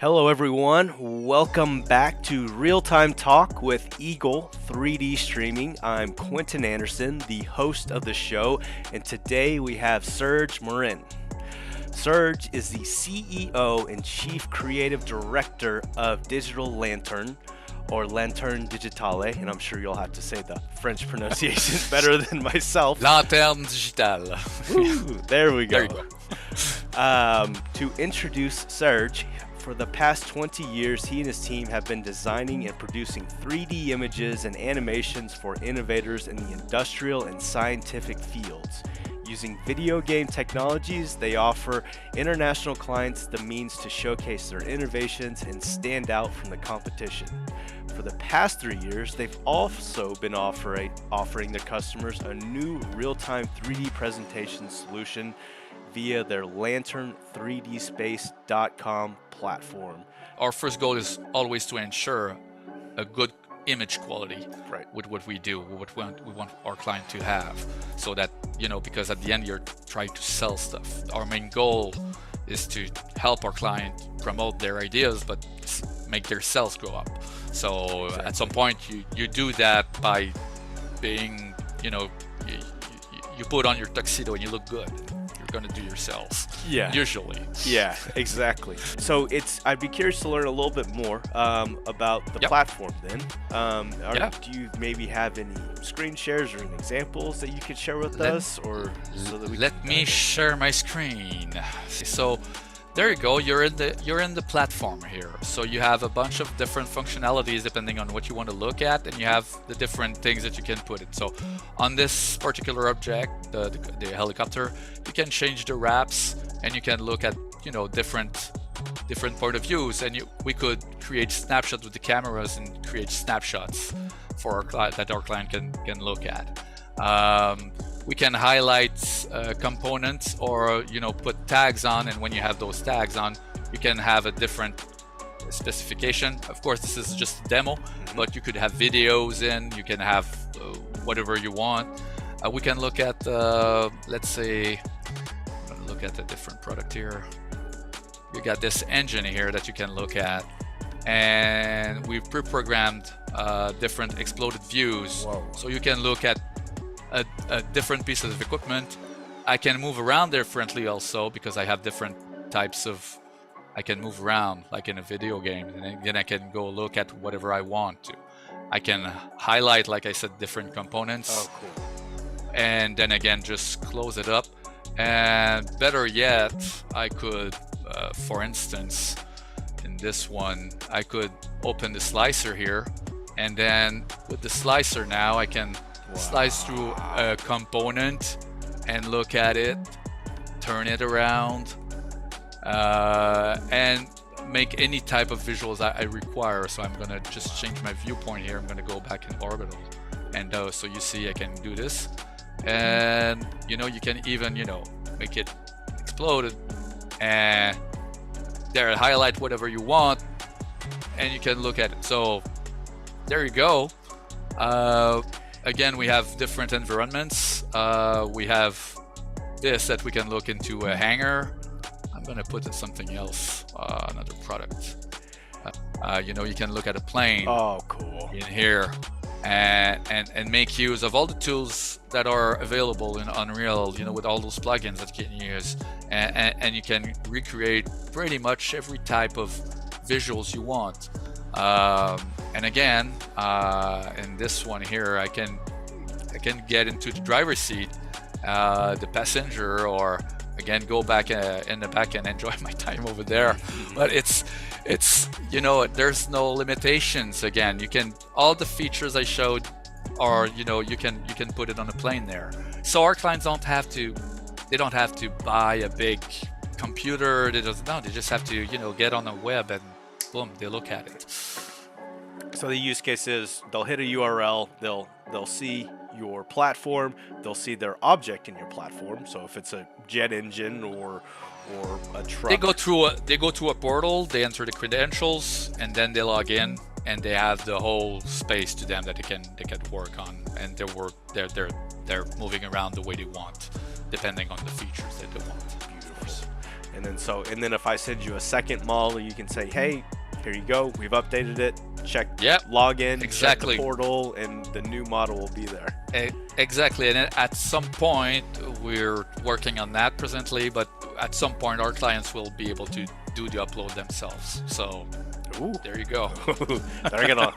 Hello everyone, welcome back to Real-Time Talk with Eagle 3D Streaming. I'm Quentin Anderson, the host of the show, and today we have Serge Morin. Serge is the CEO and Chief Creative Director of Digital Lantern, or Lanterne Digitale, and I'm sure you'll have to say the French pronunciation better than myself. Lanterne Digitale. Woo, there we go. There you go. To introduce Serge, for the past 20 years, he and his team have been designing and producing 3D images and animations for innovators in the industrial and scientific fields. Using video game technologies, they offer international clients the means to showcase their innovations and stand out from the competition. For the past 3 years, they've also been offering their customers a new real-time 3D presentation solution via their lantern3dspace.com platform. Our first goal is always to ensure a good image quality with what we do, what we want our client to have, so that, because at the end you're trying to sell stuff. Our main goal is to help our client promote their ideas, but make their sales go up. So at some point you do that by being, you put on your tuxedo and you look good. Going to do your sales. Yeah. Usually. Yeah, exactly. So I'd be curious to learn a little bit more about the platform then. Do you maybe have any screen shares or any examples that you could share with us, or so that we let me share my screen. So there you go. You're in the platform here. So you have a bunch of different functionalities depending on what you want to look at, and you have the different things that you can put in. So on this particular object, the helicopter, you can change the wraps, and you can look at different point of views, and we could create snapshots with the cameras and create snapshots for our client that our client can look at. We can highlight components or put tags on, and when you have those tags on, you can have a different specification. Of course, this is just a demo, but you could have videos in, you can have whatever you want. We can look at, let's say, I'm gonna look at a different product here. You got this engine here that you can look at, and we've pre-programmed different exploded views. Whoa. So you can look at a different pieces of equipment. I can move around differently also, because I have different types of, I can move around like in a video game, and then I can go look at whatever I want to. I can highlight, like I said, different components. Oh, cool. And then again, just close it up. And better yet, I could, for instance, in this one, I could open the slicer here, and then with the slicer now, I can slice through a component and look at it, turn it around, and make any type of visuals I require. So I'm gonna just change my viewpoint here. I'm gonna go back in orbital, and so you see I can do this, and you can even make it exploded, and there, highlight whatever you want, and you can look at it. So there you go. Again, we have different environments. We have this that we can look into a hangar. I'm gonna put something else, another product. You can look at a plane. Oh, cool. In here, and make use of all the tools that are available in Unreal. With all those plugins that you can use, and you can recreate pretty much every type of visuals you want. And again, in this one here, I can get into the driver's seat, the passenger, or again go back in the back and enjoy my time over there. But it's there's no limitations. Again, all the features I showed are you can put it on a plane there. So our clients don't have to buy a big computer. They just have to get on the web and boom, they look at it. So the use case is they'll hit a URL, they'll see your platform, they'll see their object in your platform. So if it's a jet engine or a truck, they go through a portal, they enter the credentials, and then they log in, and they have the whole space to them that they can work on, and they're moving around the way they want, depending on the features that they want. Beautiful. And then if I send you a second model, you can say, hey, here you go, we've updated it. Check, log in, check the portal, and the new model will be there. Exactly, and at some point, we're working on that presently, but at some point our clients will be able to do the upload themselves. So there you go. They're gonna,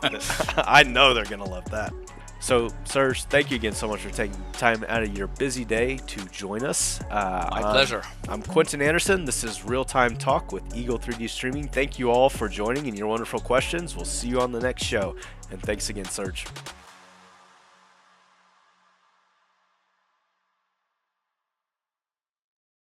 I know they're gonna love that. So, Serge, thank you again so much for taking time out of your busy day to join us. My pleasure. I'm Quentin Anderson. This is Real Time Talk with Eagle 3D Streaming. Thank you all for joining and your wonderful questions. We'll see you on the next show. And thanks again, Serge.